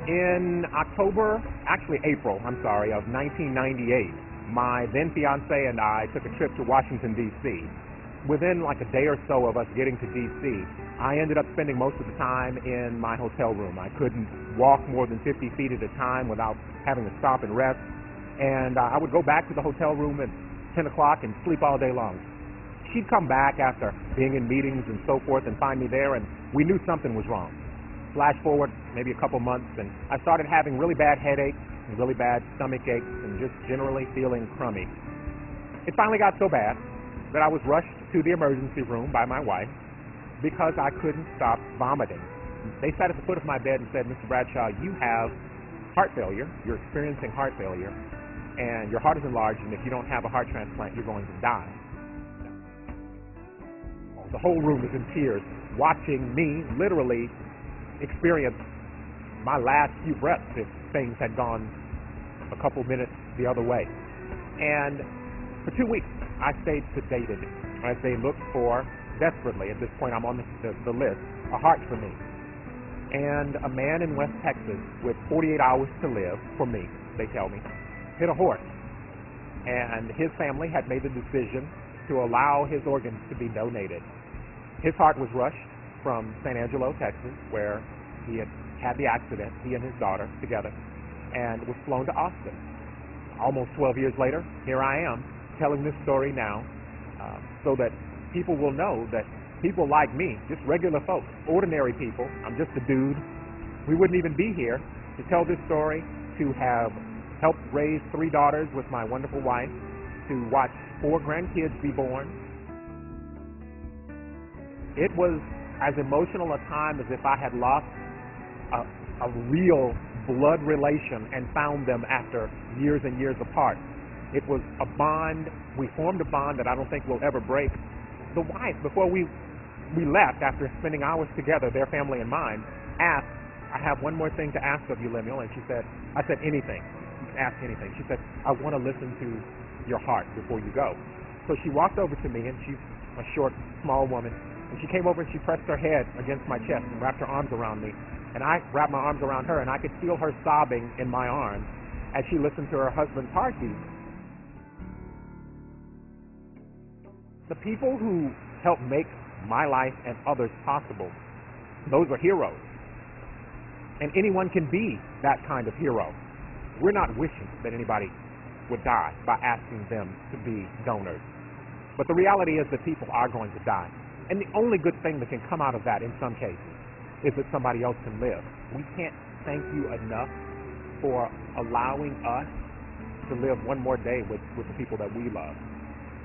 In April, of 1998, my then fiance and I took a trip to Washington, D.C. Within like a day or so of us getting to D.C., I ended up spending most of the time in my hotel room. I couldn't walk more than 50 feet at a time without having to stop and rest. And I would go back to the hotel room at 10 o'clock and sleep all day long. She'd come back after being in meetings and so forth and find me there, and we knew something was wrong. Flash forward maybe a couple months, and I started having really bad headaches and really bad stomach aches and just generally feeling crummy. It finally got so bad that I was rushed to the emergency room by my wife because I couldn't stop vomiting. They sat at the foot of my bed and said, "Mr. Bradshaw, you have heart failure. You're experiencing heart failure, and your heart is enlarged, and if you don't have a heart transplant, you're going to die." The whole room was in tears, watching me literally experience my last few breaths if things had gone a couple minutes the other way. And for 2 weeks, I stayed sedated as they looked for, desperately, at this point I'm on the list, a heart for me. And a man in West Texas with 48 hours to live, for me, they tell me, hit a horse. And his family had made the decision to allow his organs to be donated. His heart was rushed from San Angelo, Texas, where he had the accident, he and his daughter together, and was flown to Austin. Almost 12 years later, here I am telling this story now so that people will know that people like me, just regular folks, ordinary people, I'm just a dude, we wouldn't even be here to tell this story, to have helped raise 3 daughters with my wonderful wife, to watch 4 grandkids be born. It was as emotional a time as if I had lost a real blood relation and found them after years and years apart. It was a bond. We formed a bond that I don't think we'll ever break. The wife, before we left, after spending hours together, their family and mine, asked, "I have one more thing to ask of you, Lemuel." And she said, I said, "Anything." Ask anything. She said, "I want to listen to your heart before you go." So she walked over to me, and she's a short, small woman, and she came over and she pressed her head against my chest and wrapped her arms around me. And I wrapped my arms around her, and I could feel her sobbing in my arms as she listened to her husband's heartbeat. The people who helped make my life and others possible, those are heroes. And anyone can be that kind of hero. We're not wishing that anybody would die by asking them to be donors. But the reality is that people are going to die. And the only good thing that can come out of that in some cases is that somebody else can live. We can't thank you enough for allowing us to live one more day with the people that we love.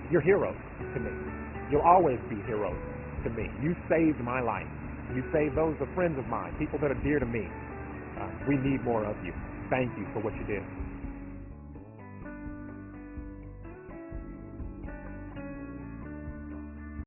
You're heroes to me. You'll always be heroes to me. You saved my life. You saved those of friends of mine, people that are dear to me. We need more of you. Thank you for what you did.